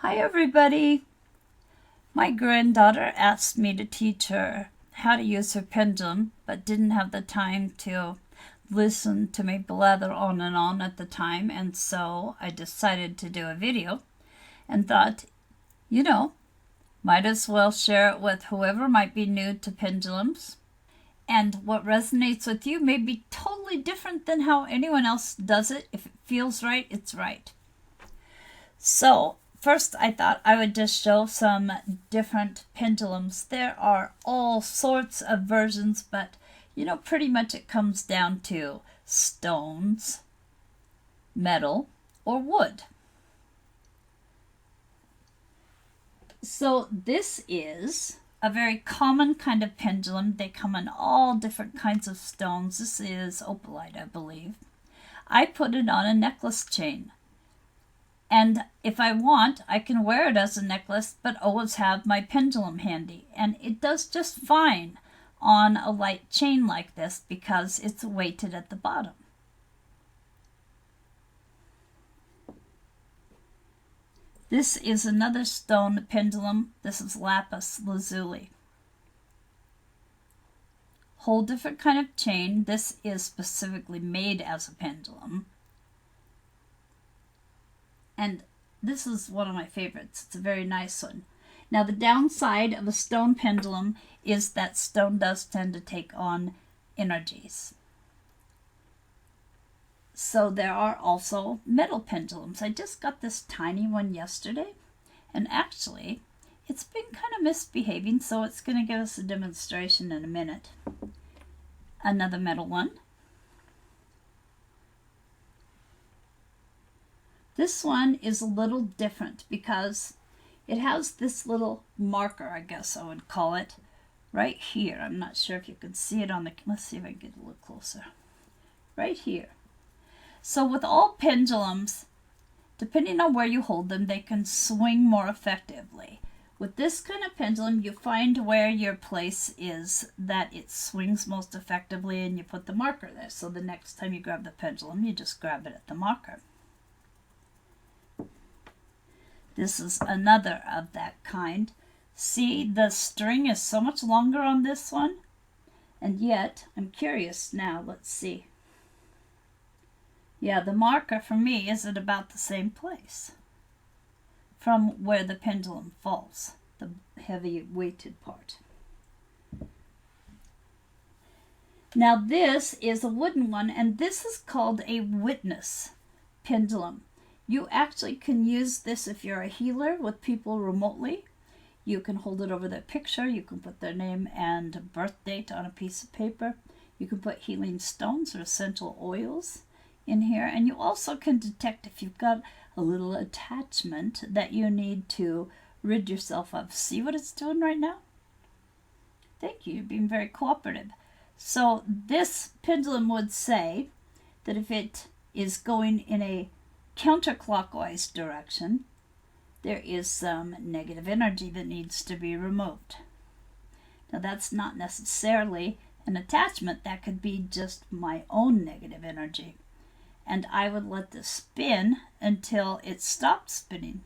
Hi everybody! My granddaughter asked me to teach her how to use her pendulum, but didn't have the time to listen to me blather on and on at the time, and so I decided to do a video and thought, might as well share it with whoever might be new to pendulums. And what resonates with you may be totally different than how anyone else does it. If it feels right, it's right. So first, I thought I would just show some different pendulums. There are all sorts of versions, but pretty much it comes down to stones, metal, or wood. So this is a very common kind of pendulum. They come in all different kinds of stones. This is opalite, I believe. I put it on a necklace chain. And if I want, I can wear it as a necklace, but always have my pendulum handy. And it does just fine on a light chain like this because it's weighted at the bottom. This is another stone pendulum. This is lapis lazuli. Whole different kind of chain. This is specifically made as a pendulum. And this is one of my favorites. It's a very nice one. Now the downside of a stone pendulum is that stone does tend to take on energies. So there are also metal pendulums. I just got this tiny one yesterday, and actually it's been kind of misbehaving, so it's going to give us a demonstration in a minute. Another metal one. This one is a little different because it has this little marker, I guess I would call it, right here. I'm not sure if you can see it on the, let's see if I can get a little closer. Right here. So with all pendulums, depending on where you hold them, they can swing more effectively. With this kind of pendulum, you find where your place is that it swings most effectively, and you put the marker there. So the next time you grab the pendulum, you just grab it at the marker. This is another of that kind. See, the string is so much longer on this one, and yet I'm curious now. Let's see. Yeah, the marker for me is at about the same place from where the pendulum falls, the heavy weighted part. Now this is a wooden one, and this is called a witness pendulum. You actually can use this if you're a healer with people remotely. You can hold it over their picture. You can put their name and birth date on a piece of paper. You can put healing stones or essential oils in here. And you also can detect if you've got a little attachment that you need to rid yourself of. See what it's doing right now? Thank you. You're being very cooperative. So this pendulum would say that if it is going in a counterclockwise direction, there is some negative energy that needs to be removed. Now that's not necessarily an attachment. That could be just my own negative energy. And I would let this spin until it stopped spinning.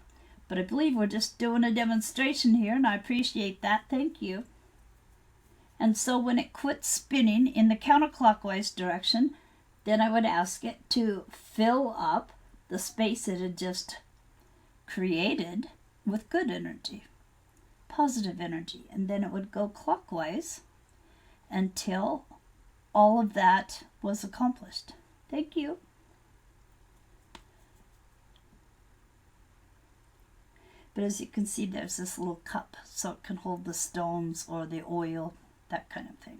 But I believe we're just doing a demonstration here, and I appreciate that. Thank you. And so when it quits spinning in the counterclockwise direction, then I would ask it to fill up the space it had just created with good energy, positive energy, and then it would go clockwise until all of that was accomplished. Thank you. But as you can see, there's this little cup, so it can hold the stones or the oil, that kind of thing.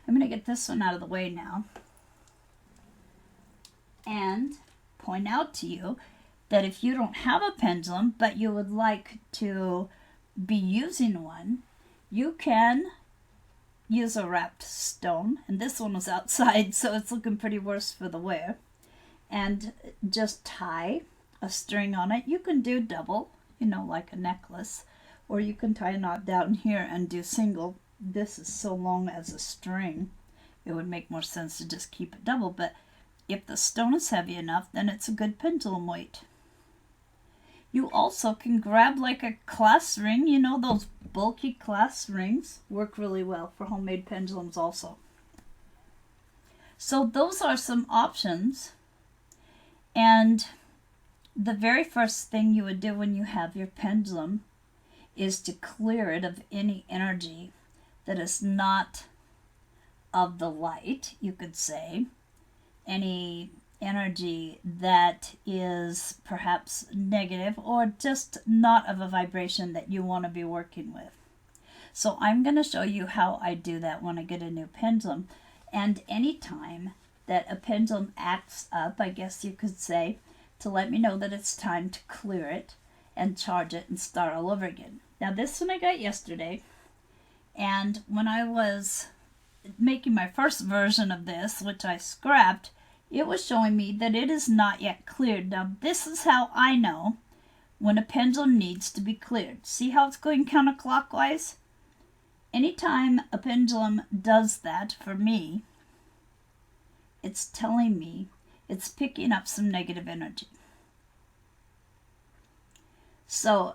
I'm going to get this one out of the way now and point out to you that if you don't have a pendulum, but you would like to be using one, you can use a wrapped stone. And this one was outside, so it's looking pretty worse for the wear. And just tie a string on it. You can do double, like a necklace, or you can tie a knot down here and do single. This is so long as a string, it would make more sense to just keep it double, but if the stone is heavy enough, then it's a good pendulum weight. You also can grab like a class ring, you know, those bulky class rings work really well for homemade pendulums also. So those are some options. And the very first thing you would do when you have your pendulum is to clear it of any energy that is not of the light, you could say. Any energy that is perhaps negative or just not of a vibration that you want to be working with. So I'm going to show you how I do that when I get a new pendulum. And anytime that a pendulum acts up, I guess you could say, to let me know that it's time to clear it and charge it and start all over again. Now this one I got yesterday, and when I was making my first version of this, which I scrapped, it was showing me that it is not yet cleared. Now this is how I know when a pendulum needs to be cleared. See how it's going counterclockwise? Anytime a pendulum does that for me, it's telling me it's picking up some negative energy. So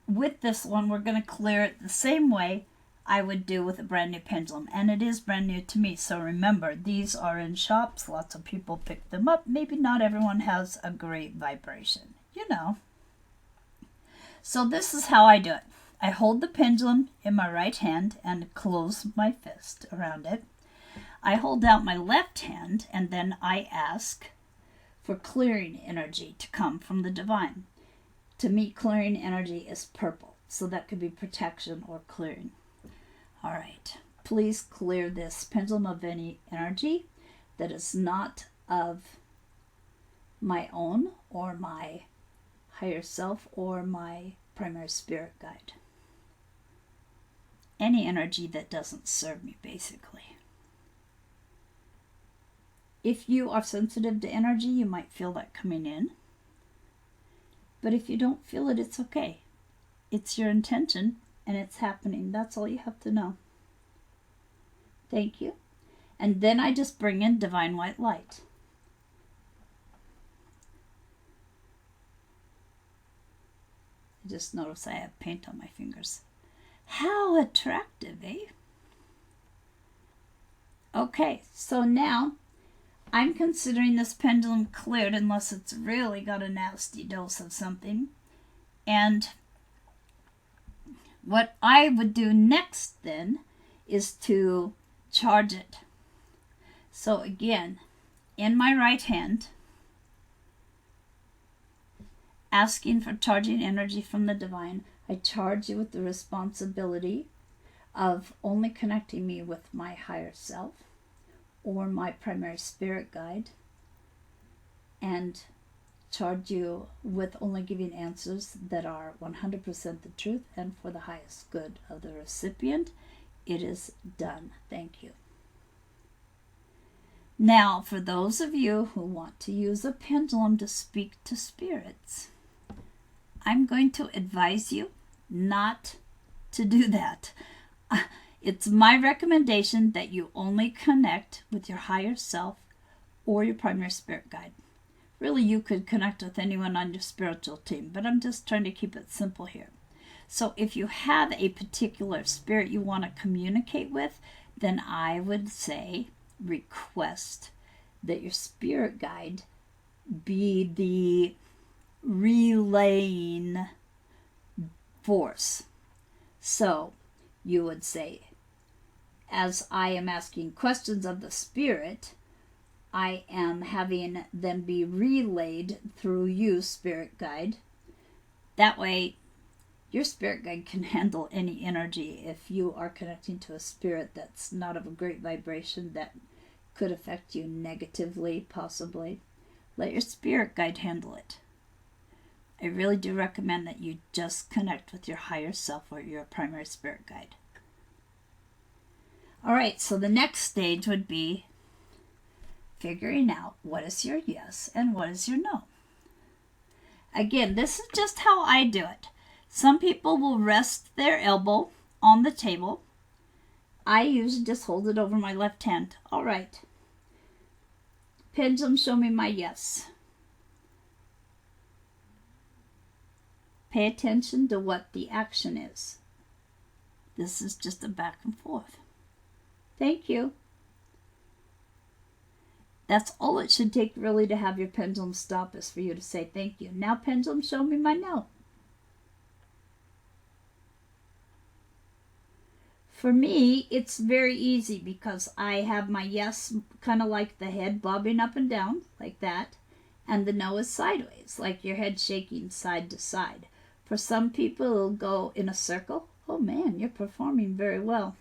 with this one, we're going to clear it the same way I would do with a brand new pendulum. And it is brand new to me. So remember, these are in shops. Lots of people pick them up. Maybe not everyone has a great vibration, you know. So this is how I do it. I hold the pendulum in my right hand and close my fist around it. I hold out my left hand and then I ask for clearing energy to come from the divine. To me, clearing energy is purple, so that could be protection or clearing. All right, please clear this pendulum of any energy that is not of my own or my higher self or my primary spirit guide. Any energy that doesn't serve me, basically. If you are sensitive to energy, you might feel that coming in. But if you don't feel it, it's okay. It's your intention and it's happening. That's all you have to know. Thank you. And then I just bring in divine white light. I just notice I have paint on my fingers. How attractive, eh? Okay, so now I'm considering this pendulum cleared unless it's really got a nasty dose of something. And what I would do next then is to charge it. So again, in my right hand, asking for charging energy from the divine, I charge you with the responsibility of only connecting me with my higher self or my primary spirit guide, and charge you with only giving answers that are 100% the truth and for the highest good of the recipient. It is done. Thank you. Now, for those of you who want to use a pendulum to speak to spirits, I'm going to advise you not to do that. It's my recommendation that you only connect with your higher self or your primary spirit guide. Really, you could connect with anyone on your spiritual team, but I'm just trying to keep it simple here. So if you have a particular spirit you want to communicate with, then I would say request that your spirit guide be the relaying force. So you would say, as I am asking questions of the spirit, I am having them be relayed through you, spirit guide. That way, your spirit guide can handle any energy. If you are connecting to a spirit that's not of a great vibration that could affect you negatively, possibly, let your spirit guide handle it. I really do recommend that you just connect with your higher self or your primary spirit guide. All right, so the next stage would be figuring out what is your yes and what is your no. Again, this is just how I do it. Some people will rest their elbow on the table. I usually just hold it over my left hand. All right. Pendulum, show me my yes. Pay attention to what the action is. This is just a back and forth. Thank you. That's all it should take really to have your pendulum stop, is for you to say thank you. Now, pendulum, show me my no. For me, it's very easy because I have my yes kind of like the head bobbing up and down like that, and the no is sideways, like your head shaking side to side. For some people, it'll go in a circle. Oh man, you're performing very well.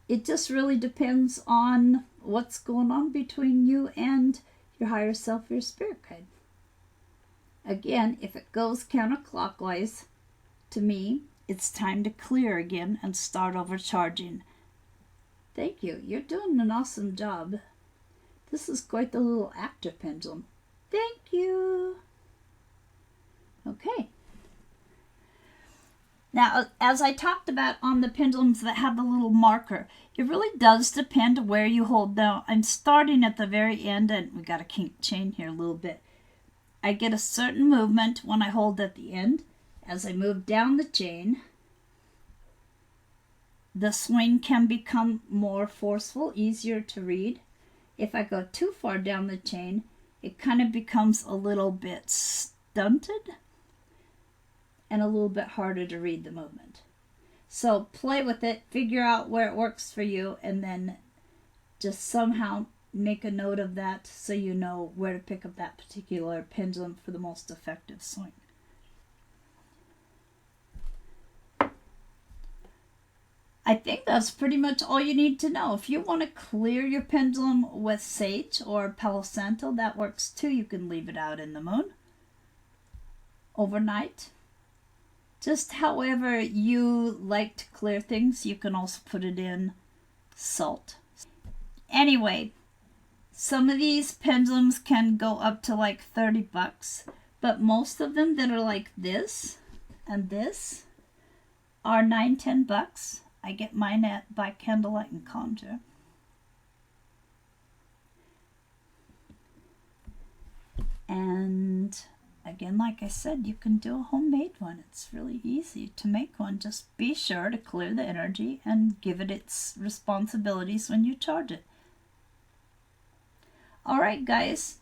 It just really depends on what's going on between you and your higher self, your spirit guide. Again, if it goes counterclockwise, to me, it's time to clear again and start overcharging. Thank you. You're doing an awesome job. This is quite the little actor pendulum. Thank you. Okay. Now, as I talked about on the pendulums that have the little marker, it really does depend where you hold down. I'm starting at the very end, and we got to kink chain here a little bit. I get a certain movement when I hold at the end. As I move down the chain, the swing can become more forceful, easier to read. If I go too far down the chain, it kind of becomes a little bit stunted and a little bit harder to read the movement. So play with it, figure out where it works for you, and then just somehow make a note of that so you know where to pick up that particular pendulum for the most effective swing. I think that's pretty much all you need to know. If you want to clear your pendulum with sage or Palo Santo, that works too. You can leave it out in the moon overnight. Just however you like to clear things, you can also put it in salt. Anyway, some of these pendulums can go up to like $30, but most of them that are like this and this are $9-10. I get mine by Candlelight and Conjure. And again, like I said, you can do a homemade one. It's really easy to make one. Just be sure to clear the energy and give it its responsibilities when you charge it. All right, guys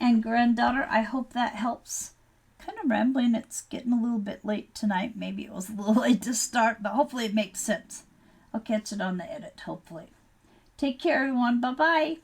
and granddaughter, I hope that helps. Kind of rambling. It's getting a little bit late tonight. Maybe it was a little late to start, but hopefully it makes sense. I'll catch it on the edit, hopefully. Take care, everyone. Bye-bye.